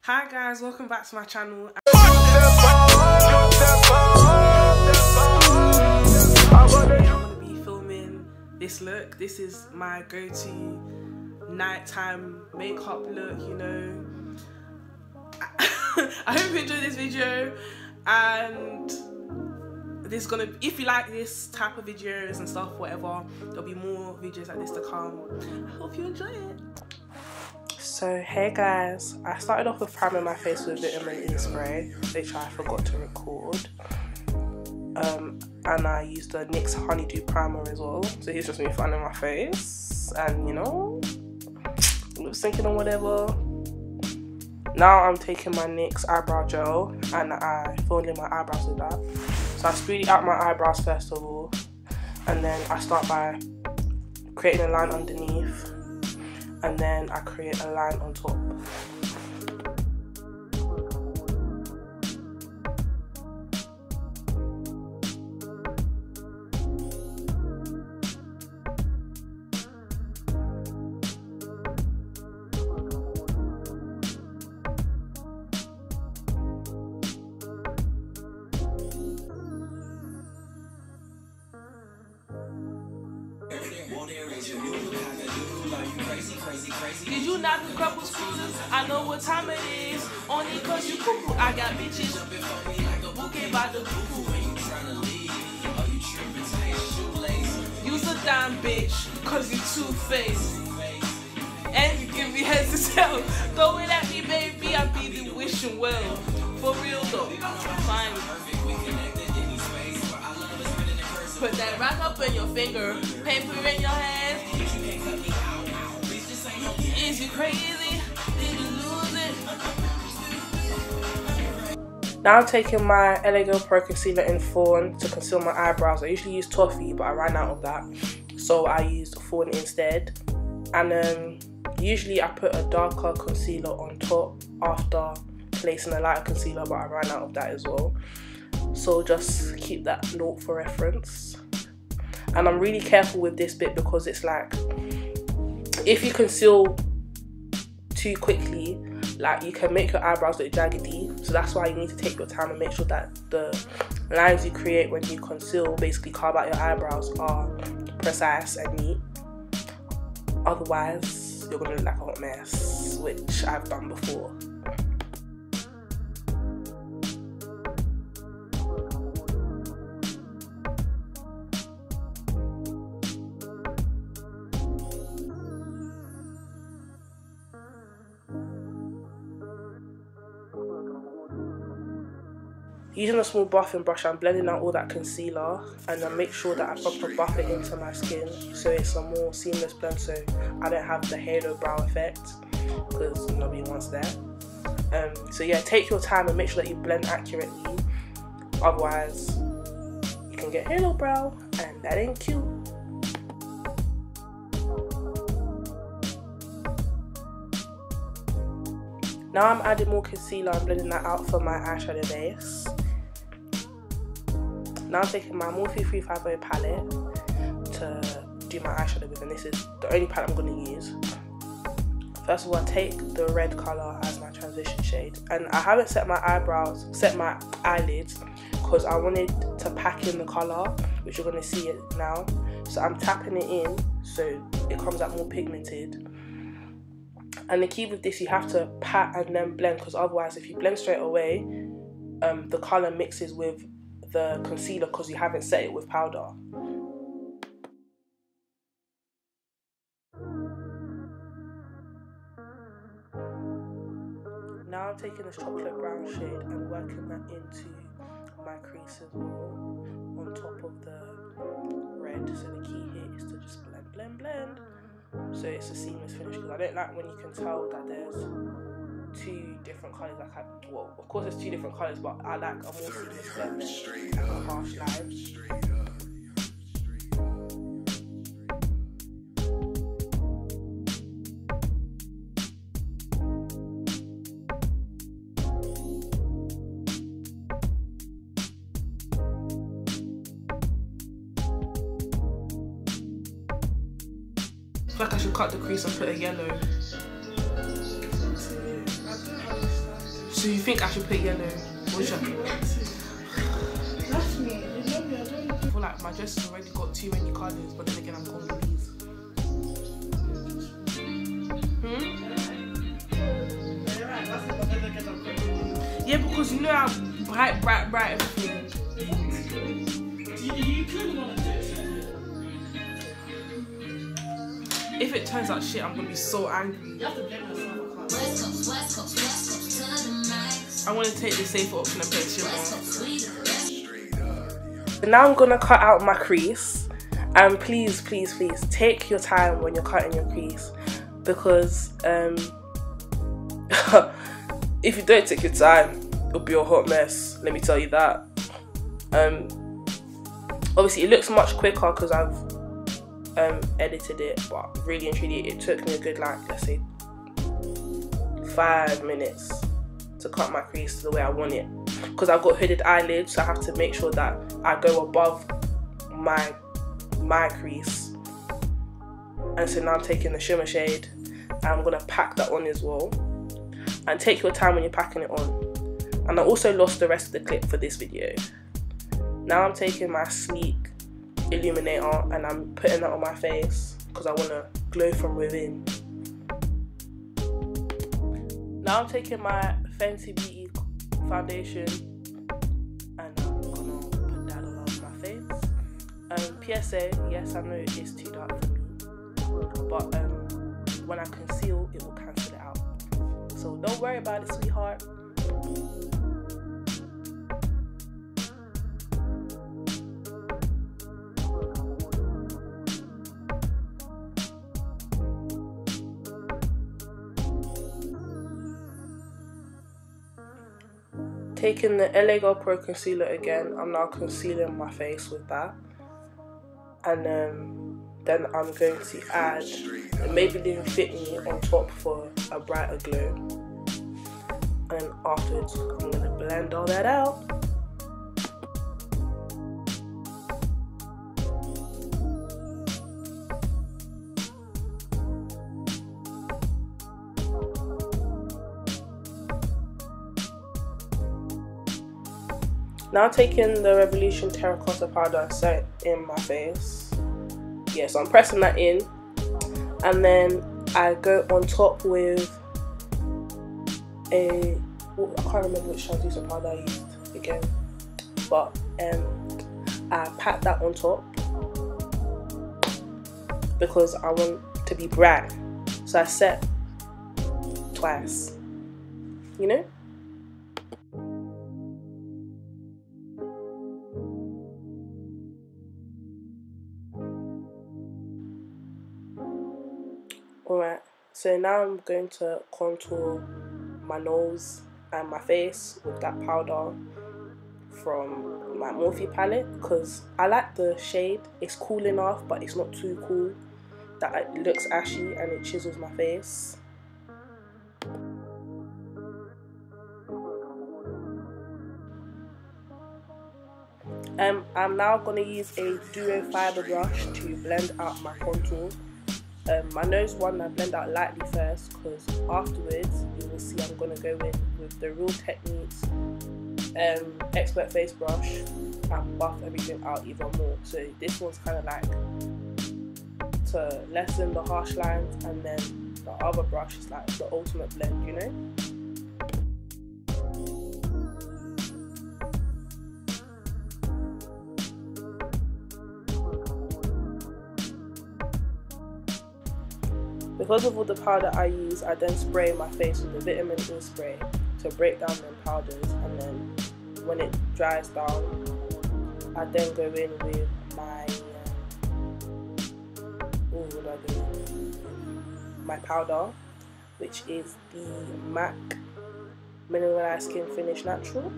Hi guys, welcome back to my channel. I'm gonna be filming this look. This is my go-to nighttime makeup look, you know. I hope you enjoy this video, and this is gonna, if you like this type of videos and stuff, whatever, there'll be more videos like this to come. I hope you enjoy it. So hey guys, I started off with priming my face with vitamin E spray, which I forgot to record, and I used the NYX Honeydew primer as well. So here's just me fanning my face and, you know, lip syncing or whatever. Now I'm taking my NYX eyebrow gel and I filled in my eyebrows with that. So I spread out my eyebrows first of all, and then I start by creating a line underneath, and then I create a line on top. Did you knock a couple screws? I know what time it is. Only cause you cuckoo. I got bitches bouquet by the cuckoo. You's a damn bitch cause you two-faced. And you give me head to tail. Throw it at me, baby, I be the wishing well. For real though, fine. Put that rock up in your finger, paper in your hand. Is you crazy? Did you lose it? Now I'm taking my LA Girl Pro Concealer in Fawn to conceal my eyebrows. I usually use Toffee, but I ran out of that, so I used Fawn instead. And usually I put a darker concealer on top after placing a lighter concealer, but I ran out of that as well. So just keep that note for reference. And I'm really careful with this bit because it's like, if you conceal too quickly, like, you can make your eyebrows look jaggedy. So that's why you need to take your time and make sure that the lines you create when you conceal, basically carve out your eyebrows, are precise and neat. Otherwise you're gonna look like a hot mess, which I've done before. Using a small buffing brush, I'm blending out all that concealer, and then make sure that I proper buff it into my skin so it's a more seamless blend, so I don't have the halo brow effect, because nobody wants that. So yeah, take your time and make sure that you blend accurately, otherwise you can get halo brow and that ain't cute. Now I'm adding more concealer and blending that out for my eyeshadow base. Now I'm taking my Morphe 350 palette to do my eyeshadow with, and this is the only palette I'm going to use. First of all, I take the red colour as my transition shade, and I haven't set my eyelids because I wanted to pack in the colour, which you're going to see it now. So I'm tapping it in so it comes out more pigmented. And the key with this, you have to pat and then blend, because otherwise if you blend straight away, the colour mixes with the concealer because you haven't set it with powder. Now I'm taking this chocolate brown shade and working that into my crease as well, on top of the red. So the key here is to just blend, blend, blend, so it's a seamless finish, because I don't like when you can tell that there's two different colours. Like, well, of course there's two different colours, but I like a more seamless blend than a harsh line. I feel like I should cut the crease and put a yellow. So you think I should put yellow? What should I pick? That's me. You know me, I don't I feel like my dress has already got too many colours, but then again I'm Congolese. Yeah, because you know how bright everything. You clearly want to do it. If it turns out shit, I'm gonna be so angry. You have to blame yourself. I want to take the safer option and put shimmer. Now I'm gonna cut out my crease, and please take your time when you're cutting your crease, because if you don't take your time, it'll be a hot mess, let me tell you that. Obviously it looks much quicker because I've edited it, but really and truly it took me a good, like, let's say 5 minutes to cut my crease to the way I want it, because I've got hooded eyelids, so I have to make sure that I go above my crease. And so now I'm taking the shimmer shade and I'm gonna pack that on as well. And take your time when you're packing it on. And I also lost the rest of the clip for this video. Now I'm taking my Sleek illuminator and I'm putting that on my face because I want to glow from within. Now I'm taking my Fenty Beauty foundation and I'm gonna put that all over my face. PSA, yes, I know it's too dark for me, but when I conceal, it will cancel it out. So don't worry about it, sweetheart. Taking the LA Girl Pro Concealer again, I'm now concealing my face with that. And then I'm going to add the Maybelline Fit Me on top for a brighter glow. And then afterwards, I'm going to blend all that out. Now taking the Revolution Terracotta powder and set in my face. Yeah, so I'm pressing that in, and then I go on top with I can't remember which translucent powder I used again, but I pat that on top because I want to be bright. So I set twice, you know? Alright, so now I'm going to contour my nose and my face with that powder from my Morphe palette because I like the shade. It's cool enough, but it's not too cool that it looks ashy and it chisels my face. I'm now going to use a Duo Fiber brush to blend out my contour. My nose one I blend out lightly first because afterwards you will see I'm going to go in with the Real Techniques Expert Face Brush and buff everything out even more. So this one's kind of like to lessen the harsh lines, and then the other brush is like the ultimate blend, you know? Because of all the powder I use, I then spray my face with the vitamin E spray to break down the powders, and then when it dries down, I then go in with my my powder, which is the MAC Mineralized Skin Finish Natural.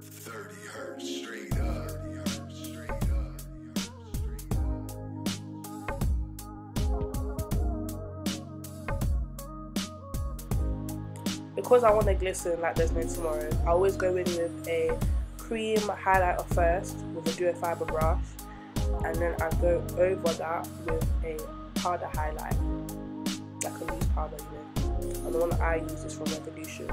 30 hertz straight up. Because I want to glisten like there's no tomorrow, I always go in with a cream highlighter first with a Duo Fiber brush, and then I go over that with a powder highlight. like a loose powder, you know. And the one that I use is from Revolution.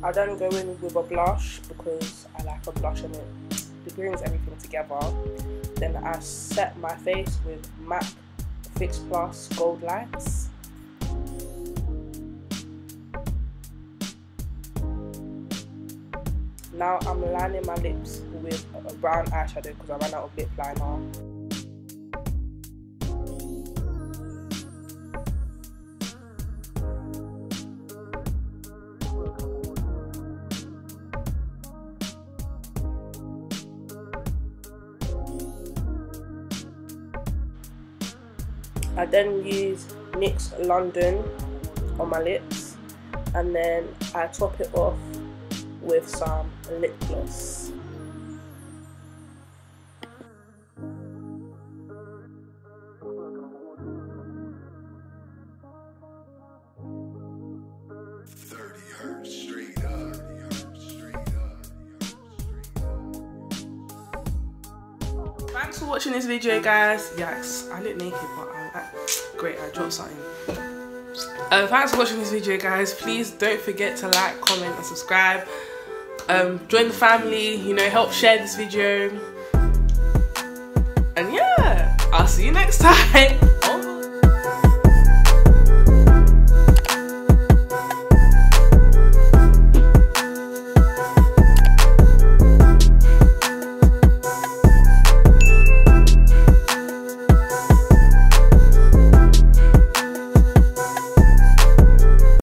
I then go in with a blush because I like a blush and it brings everything together. Then I set my face with MAC Fix Plus Gold Lights. Now I'm lining my lips with a brown eyeshadow because I ran out of lip liner. I then use NYX London on my lips, and then I top it off with some lip gloss. Straight up. Thanks for watching this video, guys. Yes, I look naked, but great, I dropped something. Thanks for watching this video, guys. Please don't forget to like, comment and subscribe. Join the family, you know, help share this video. And yeah, I'll see you next time.